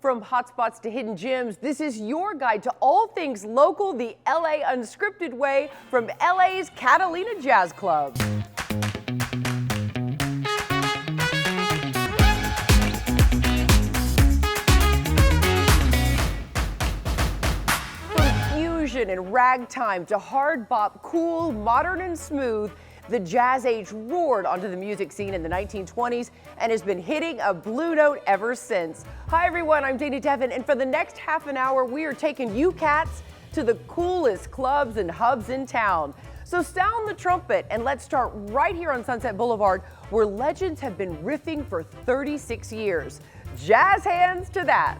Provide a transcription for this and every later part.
From hotspots to hidden gems, this is your guide to all things local, the LA Unscripted way from LA's Catalina Jazz Club. From fusion and ragtime to hard bop, cool, modern and smooth, the jazz age roared onto the music scene in the 1920s and has been hitting a blue note ever since. Hi everyone, I'm Dana Devin, and for the next half an hour, we are taking you cats to the coolest clubs and hubs in town. So sound the trumpet and let's start right here on Sunset Boulevard, where legends have been riffing for 36 years. Jazz hands to that.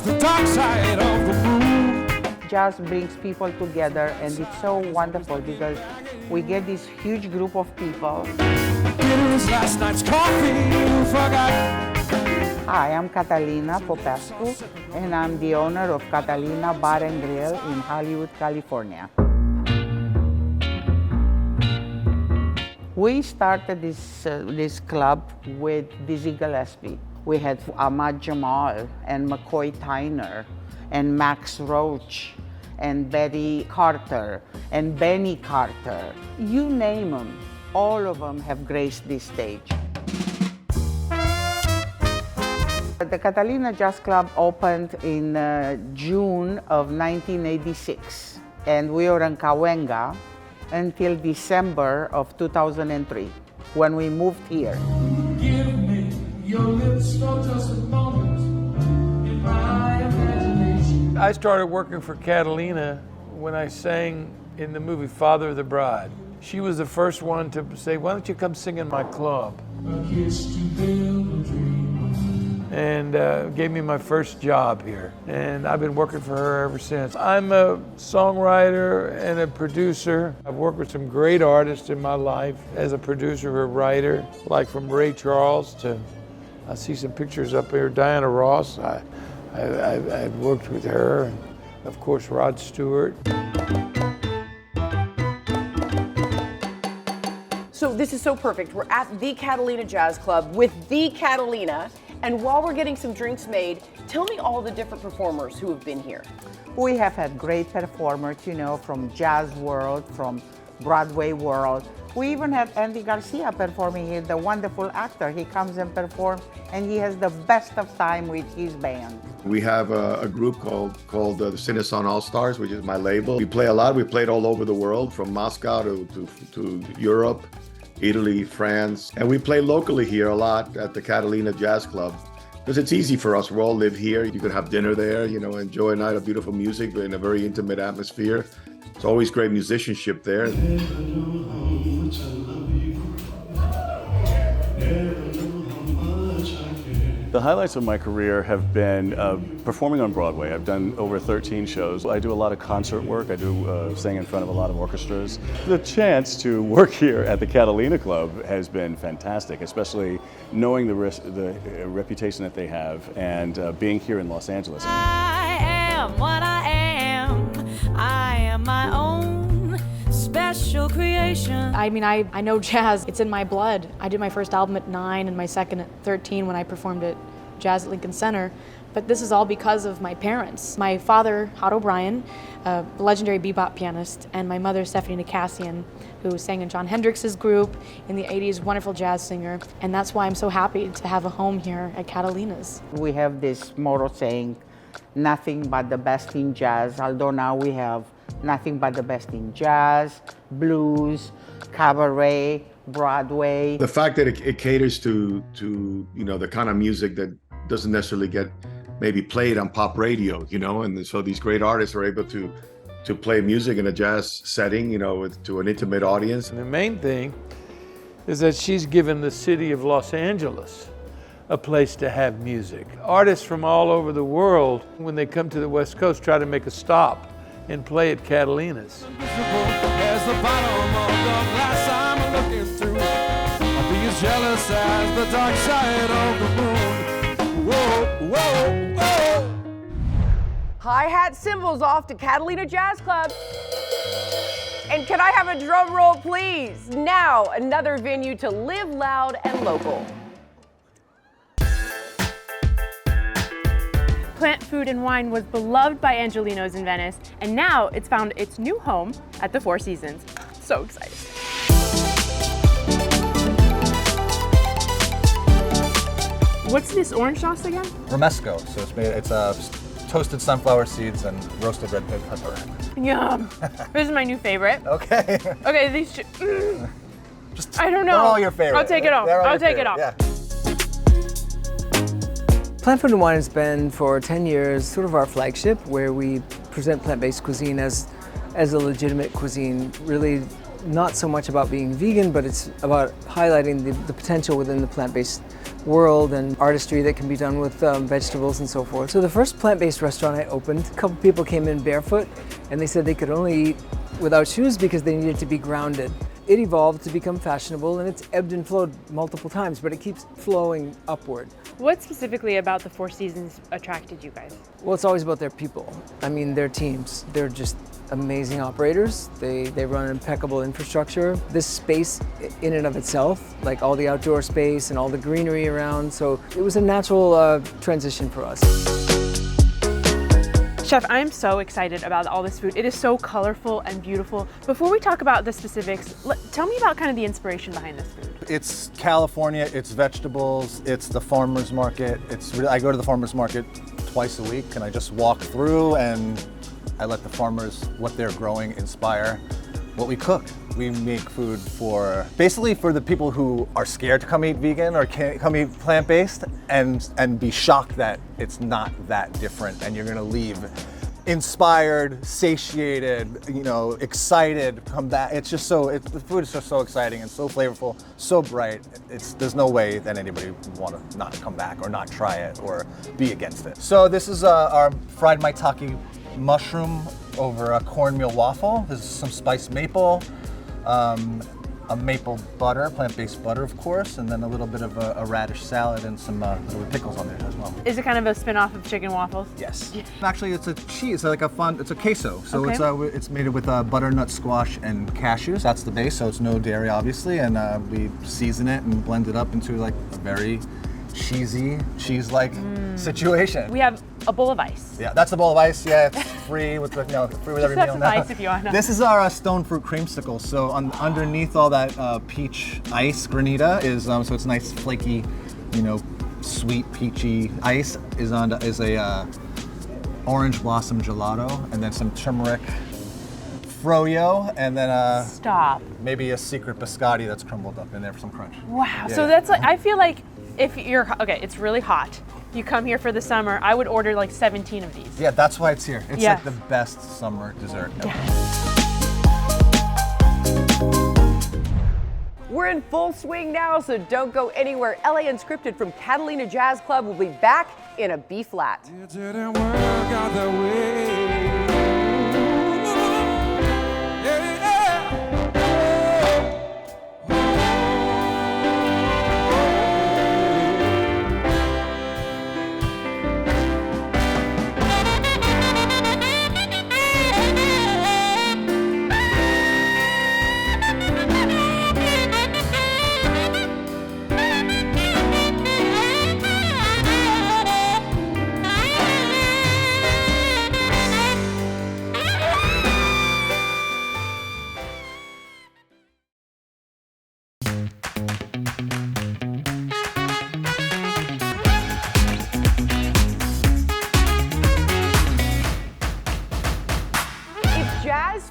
The dark side of the moon. Jazz brings people together, and it's so wonderful because we get this huge group of people. It was last night's coffee you forgot. Hi, I'm Catalina Popescu, and I'm the owner of Catalina Bar and Grill in Hollywood, California. We started this club with Dizzy Gillespie. We had Ahmad Jamal and McCoy Tyner and Max Roach and Betty Carter and Benny Carter. You name them, all of them have graced this stage. The Catalina Jazz Club opened in June of 1986, and we were in Cahuenga until December of 2003, when we moved here. Your lips for just a moment in my imagination. I started working for Catalina when I sang in the movie Father of the Bride. She was the first one to say, why don't you come sing in my club? A kiss to build a dream. And gave me my first job here. And I've been working for her ever since. I'm a songwriter and a producer. I've worked with some great artists in my life as a producer or a writer, like from Ray Charles to I see some pictures up here. Diana Ross, I've worked with her, and of course Rod Stewart. So this is so perfect. We're at the Catalina Jazz Club with the Catalina, and while we're getting some drinks made, tell me all the different performers who have been here. We have had great performers, you know, from jazz world, from Broadway world. We even have Andy Garcia performing here, the wonderful actor. He comes and performs, and he has the best of time with his band. We have a group called the Cineson All-Stars, which is my label. We play a lot. We played all over the world, from Moscow to Europe, Italy, France. And we play locally here a lot at the Catalina Jazz Club, because it's easy for us. We all live here. You can have dinner there, you know, enjoy a night of beautiful music in a very intimate atmosphere. It's always great musicianship there. The highlights of my career have been performing on Broadway. I've done over 13 shows. I do a lot of concert work. I do sing in front of a lot of orchestras. The chance to work here at the Catalina Club has been fantastic, especially knowing the reputation that they have and being here in Los Angeles. I am what I am. I am my own special creation. I mean, I know jazz. It's in my blood. I did my first album at 9 and my second at 13 when I performed at Jazz at Lincoln Center. But this is all because of my parents. My father, Hot O'Brien, a legendary bebop pianist, and my mother, Stephanie Nicasian, who sang in Jon Hendrix's group in the 80s, wonderful jazz singer. And that's why I'm so happy to have a home here at Catalina's. We have this motto saying, nothing but the best in jazz, although now we have nothing but the best in jazz, blues, cabaret, Broadway. The fact that it caters to you know, the kind of music that doesn't necessarily get maybe played on pop radio, you know, and so these great artists are able to play music in a jazz setting, you know, to an intimate audience. And the main thing is that she's given the city of Los Angeles a place to have music. Artists from all over the world, when they come to the West Coast, try to make a stop and play at Catalina's. As the bottom of the glass I'm looking through, I'll be as jealous as the dark side of the moon. Whoa. Whoa, whoa. Hi-hat cymbals off to Catalina Jazz Club. And can I have a drum roll, please? Now, another venue to live loud and local. Plant Food and Wine was beloved by Angelinos in Venice, and now it's found its new home at the Four Seasons. So excited. What's this orange sauce again? Romesco. So it's toasted sunflower seeds and roasted red pepper. Yum. This is my new favorite. Okay. Okay, these I don't know. They're all your favorite. I'll take it off. I'll take it off. Yeah. Plant Food and Wine has been for 10 years sort of our flagship, where we present plant-based cuisine as a legitimate cuisine. Really not so much about being vegan, but it's about highlighting the potential within the plant-based world and artistry that can be done with vegetables and so forth. So the first plant-based restaurant I opened, a couple people came in barefoot and they said they could only eat without shoes because they needed to be grounded. It evolved to become fashionable, and it's ebbed and flowed multiple times, but it keeps flowing upward. What specifically about the Four Seasons attracted you guys? Well, it's always about their people. I mean, their teams. They're just amazing operators. They run impeccable infrastructure. This space in and of itself, like all the outdoor space and all the greenery around, so it was a natural transition for us. Chef, I'm so excited about all this food. It is so colorful and beautiful. Before we talk about the specifics, tell me about kind of the inspiration behind this food. It's California, it's vegetables, it's the farmer's market. I go to the farmer's market twice a week and I just walk through and I let the farmers, what they're growing, inspire what we cook. We make food basically for the people who are scared to come eat vegan or can't come eat plant-based and be shocked that it's not that different and you're gonna leave inspired, satiated, excited, come back. It's just the food is just so exciting and so flavorful, so bright. There's no way that anybody would want to not come back or not try it or be against it. So this is our fried maitake mushroom over a cornmeal waffle. This is some spiced maple, a maple butter, plant-based butter, of course, and then a little bit of a radish salad and some little pickles on there as well. Is it kind of a spin-off of chicken waffles? Yes. Yeah. Actually, it's a cheese, it's a queso. So Okay. it's made with butternut squash and cashews. That's the base, so it's no dairy, obviously, and we season it and blend it up into like a very cheesy, cheese-like situation. We have a bowl of ice. Yeah, that's the bowl of ice. Yeah, it's free with free with every Just meal have now. some ice if you want. This is our stone fruit creamsicle. So underneath all that peach ice granita is so it's nice flaky, sweet peachy ice is a orange blossom gelato, and then some turmeric froyo, and then Stop. maybe a secret biscotti that's crumbled up in there for some crunch. Wow. Yeah. So that's like, I feel like if you're, okay, it's really hot. You come here for the summer, I would order like 17 of these. Yeah, that's why it's here. It's Yes. like the best summer dessert ever. We're in full swing now, so don't go anywhere. LA Unscripted from Catalina Jazz Club will be back in a B flat. It didn't work out that way.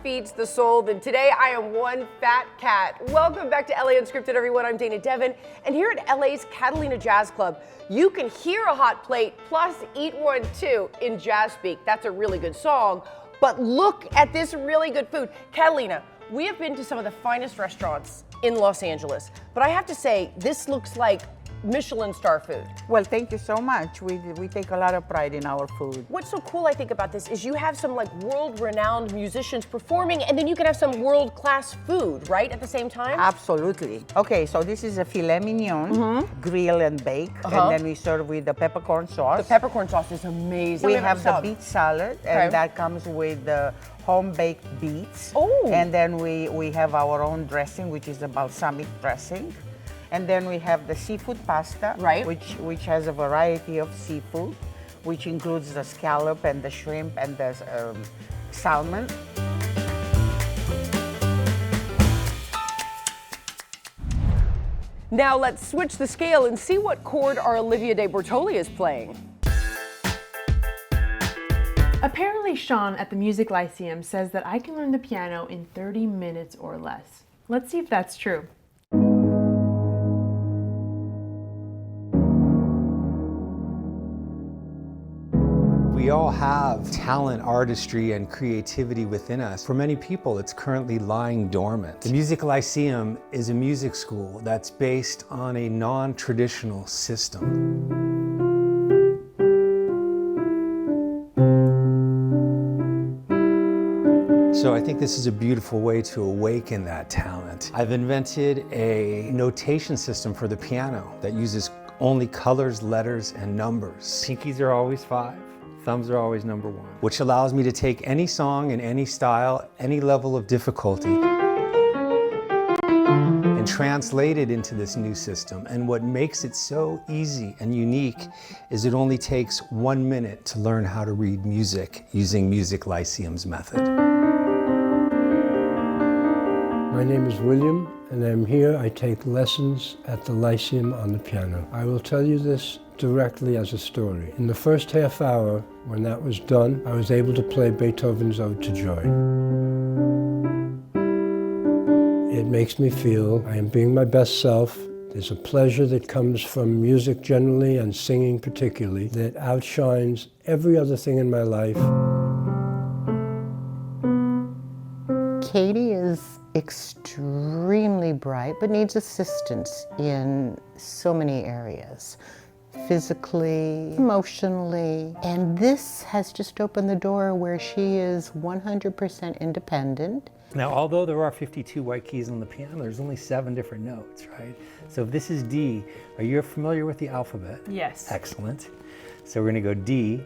Feeds the soul, then today I am one fat cat. Welcome back to LA Unscripted, everyone. I'm Dana Devin, and here at LA's Catalina Jazz Club, you can hear a hot plate plus eat one too in Jazz Speak. That's a really good song, but look at this really good food. Catalina, we have been to some of the finest restaurants in Los Angeles, but I have to say, this looks like Michelin star food. Well, thank you so much. We take a lot of pride in our food. What's so cool, I think, about this is you have some like world-renowned musicians performing, and then you can have some world-class food, right, at the same time? Absolutely. Okay, so this is a filet mignon, grill and bake, and then we serve with the peppercorn sauce. The peppercorn sauce is amazing. We have the beet salad, and that comes with the home-baked beets. Oh. And then we have our own dressing, which is the balsamic dressing. And then we have the seafood pasta, right, which has a variety of seafood, which includes the scallop and the shrimp and the salmon. Now let's switch the scale and see what chord our Olivia de Bortoli is playing. Apparently Sean at the Music Lyceum says that I can learn the piano in 30 minutes or less. Let's see if that's true. We all have talent, artistry, and creativity within us. For many people, it's currently lying dormant. The Music Lyceum is a music school that's based on a non-traditional system. So I think this is a beautiful way to awaken that talent. I've invented a notation system for the piano that uses only colors, letters, and numbers. Pinkies are always 5. Thumbs are always number 1, which allows me to take any song in any style, any level of difficulty, and translate it into this new system. And what makes it so easy and unique is it only takes 1 minute to learn how to read music using Music Lyceum's method. My name is William, and I'm here. I take lessons at the Lyceum on the piano. I will tell you this directly as a story. In the first half hour, when that was done, I was able to play Beethoven's Ode to Joy. It makes me feel I am being my best self. There's a pleasure that comes from music generally and singing particularly that outshines every other thing in my life. Katie is extremely bright, but needs assistance in so many areas. Physically, emotionally, and this has just opened the door where she is 100% independent. Now, although there are 52 white keys on the piano, there's only 7 different notes, right? So if this is D, are you familiar with the alphabet? Yes. Excellent. So we're gonna go D,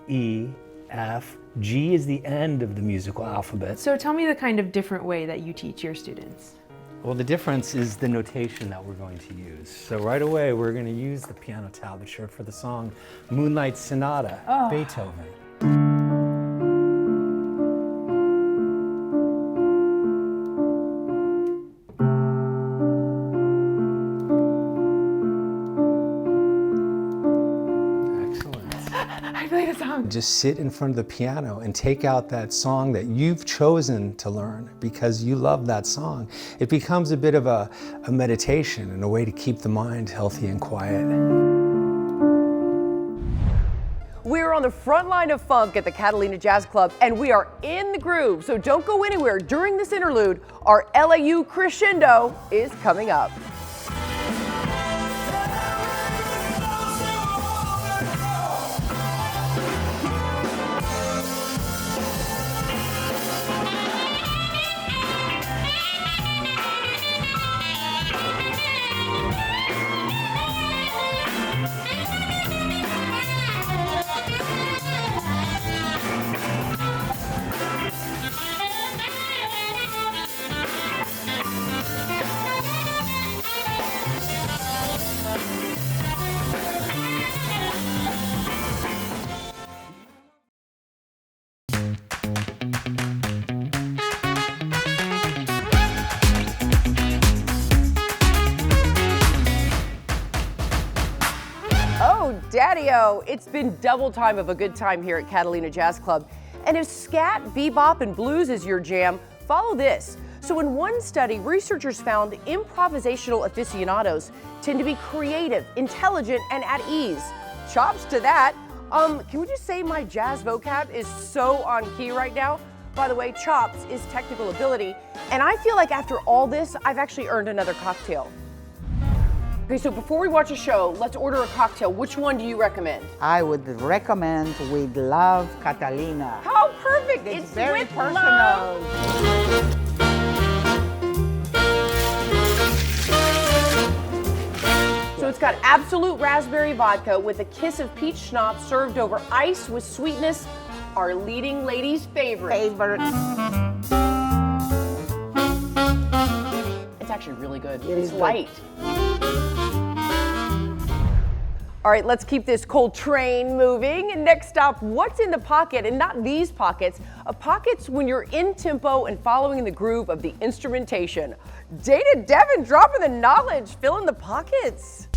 E, F, G is the end of the musical alphabet. So tell me the kind of different way that you teach your students. Well, the difference is the notation that we're going to use. So right away, we're going to use the piano tablature for the song Moonlight Sonata, Beethoven. I play the song. Just sit in front of the piano and take out that song that you've chosen to learn because you love that song. It becomes a bit of a meditation and a way to keep the mind healthy and quiet. We're on the front line of funk at the Catalina Jazz Club, and we are in the groove. So don't go anywhere. During this interlude, our LAU crescendo is coming up. Daddy-o, it's been double time of a good time here at Catalina Jazz Club. And if scat, bebop, and blues is your jam, follow this. So in one study, researchers found improvisational aficionados tend to be creative, intelligent, and at ease. Chops to that. Can we just say my jazz vocab is so on key right now? By the way, chops is technical ability, and I feel like after all this, I've actually earned another cocktail. Okay, so before we watch a show, let's order a cocktail. Which one do you recommend? I would recommend with love Catalina. How perfect! It's very with personal. love. So it's got absolute raspberry vodka with a kiss of peach schnapps served over ice with sweetness. Our leading lady's favorite. It's actually really good. It's light. All right, let's keep this cold train moving. And next stop, what's in the pocket? And not these pockets, pockets when you're in tempo and following the groove of the instrumentation. Dana Devin dropping the knowledge, filling the pockets.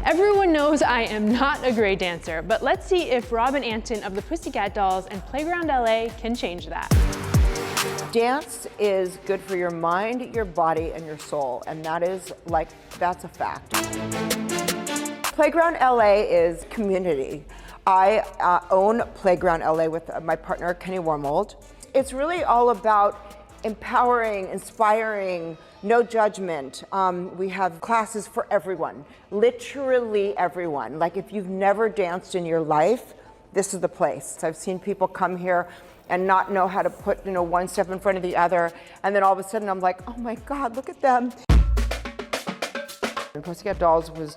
Everyone knows I am not a great dancer, but let's see if Robin Antin of the Pussycat Dolls and Playground LA can change that. Dance is good for your mind, your body, and your soul, and that's a fact. Playground LA is community. I own Playground LA with my partner, Kenny Wormold. It's really all about empowering, inspiring, no judgment. We have classes for everyone, literally everyone. Like if you've never danced in your life, this is the place. I've seen people come here and not know how to put one step in front of the other, and then all of a sudden I'm like, oh my God, look at them. And Pussycat Dolls was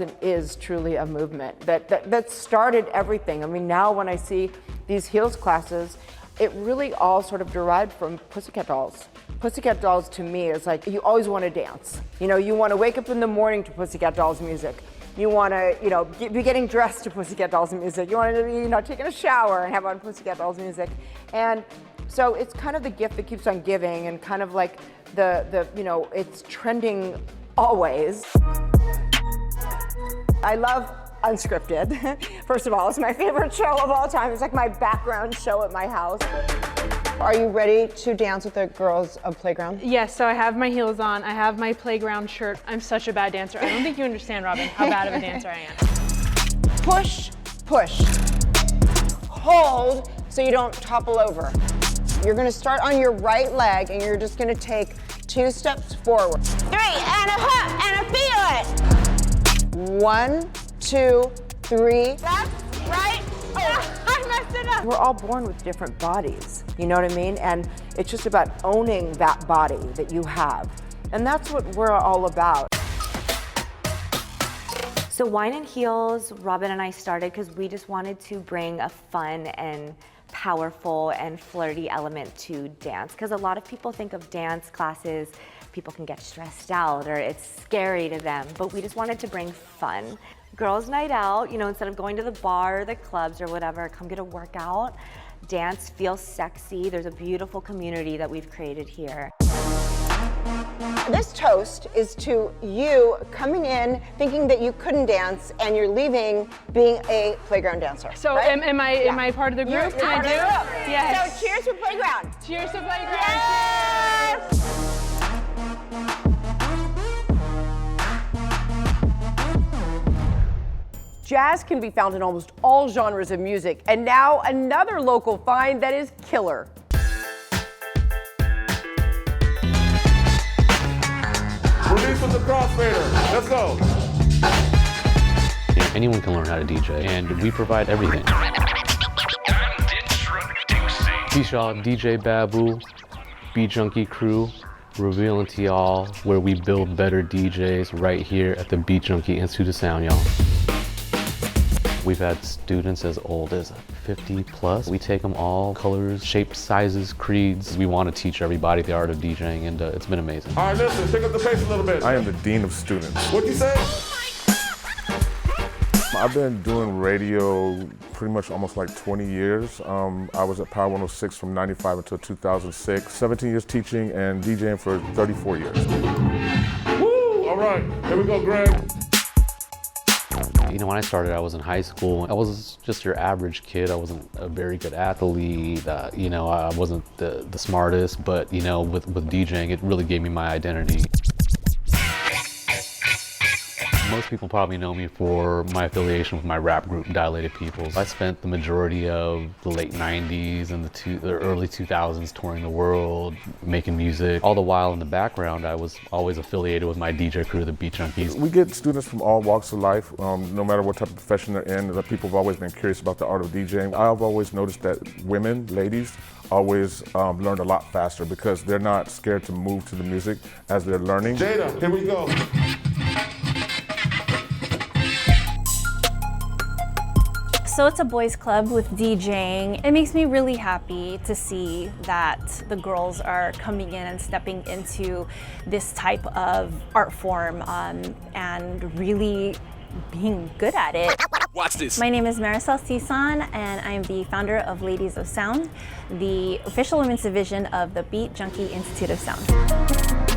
and is truly a movement that started everything. I mean, now when I see these heels classes, it really all sort of derived from Pussycat Dolls. Pussycat Dolls to me is like, you always want to dance. You want to wake up in the morning to Pussycat Dolls music. You want to, be getting dressed to Pussycat Dolls music. You want to be, taking a shower and have on Pussycat Dolls music. And so it's kind of the gift that keeps on giving, and kind of like it's trending always. I love Unscripted. First of all, it's my favorite show of all time. It's like my background show at my house. Are you ready to dance with the girls of Playground? Yes, so I have my heels on, I have my Playground shirt. I'm such a bad dancer. I don't think you understand, Robin, how bad of a dancer I am. Push, push. Hold so you don't topple over. You're gonna start on your right leg and you're just gonna take 2 steps forward. 3, and a hop, and a feel it. 1, 2, 3. That's right. Oh, I messed it up. We're all born with different bodies, you know what I mean? And it's just about owning that body that you have. And that's what we're all about. So Wine and Heels, Robin and I started because we just wanted to bring a fun and powerful and flirty element to dance. Because a lot of people think of dance classes, people can get stressed out or it's scary to them, but we just wanted to bring fun. Girls' night out, instead of going to the bar or the clubs or whatever, come get a workout, dance, feel sexy. There's a beautiful community that we've created here. This toast is to you coming in thinking that you couldn't dance and you're leaving being a Playground dancer. So right? am I part of the group? You're part of the group. Yes. So cheers to Playground. Cheers to Playground. Yes! Jazz can be found in almost all genres of music, and now another local find that is killer. Release with the crossfader. Let's go. Anyone can learn how to DJ, and we provide everything. T-Shaw, DJ Babu, Beat Junkie crew, revealing to y'all where we build better DJs right here at the Beat Junkie Institute of Sound, y'all. We've had students as old as 50 plus. We take them all colors, shapes, sizes, creeds. We want to teach everybody the art of DJing, and it's been amazing. All right, listen, pick up the pace a little bit. I am the dean of students. What'd you say? I've been doing radio pretty much almost like 20 years. I was at Power 106 from 95 until 2006. 17 years teaching and DJing for 34 years. Woo! All right, here we go, Greg. When I started, I was in high school. I was just your average kid. I wasn't a very good athlete. I wasn't the smartest, but with DJing, it really gave me my identity. Most people probably know me for my affiliation with my rap group, Dilated Peoples. I spent the majority of the late 90s and the early 2000s touring the world, making music. All the while in the background, I was always affiliated with my DJ crew, the Beat Junkies. We get students from all walks of life, no matter what type of profession they're in. The people have always been curious about the art of DJing. I've always noticed that women, ladies, always learned a lot faster because they're not scared to move to the music as they're learning. Jada, here we go. So it's a boys club with DJing. It makes me really happy to see that the girls are coming in and stepping into this type of art form and really being good at it. Watch this. My name is Marisol Cison, and I'm the founder of Ladies of Sound, the official women's division of the Beat Junkie Institute of Sound.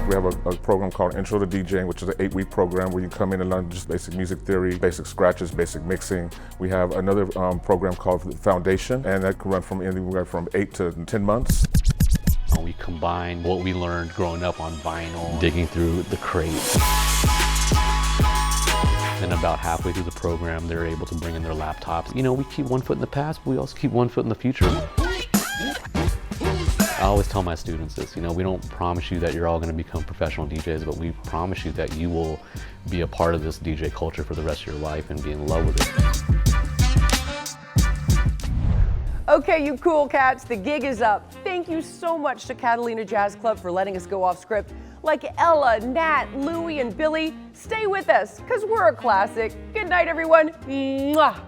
We have a program called Intro to DJing, which is an 8-week program where you come in and learn just basic music theory, basic scratches, basic mixing. We have another program called Foundation, and that can run from anywhere from 8 to 10 months. We combine what we learned growing up on vinyl, digging through the crates. And about halfway through the program, they're able to bring in their laptops. You know, we keep one foot in the past, but we also keep one foot in the future. I always tell my students this, you know, we don't promise you that you're all going to become professional DJs, but we promise you that you will be a part of this DJ culture for the rest of your life and be in love with it. Okay, you cool cats, the gig is up. Thank you so much to Catalina Jazz Club for letting us go off script. Like Ella, Nat, Louie, and Billy, stay with us, because we're a classic. Good night, everyone. Mwah.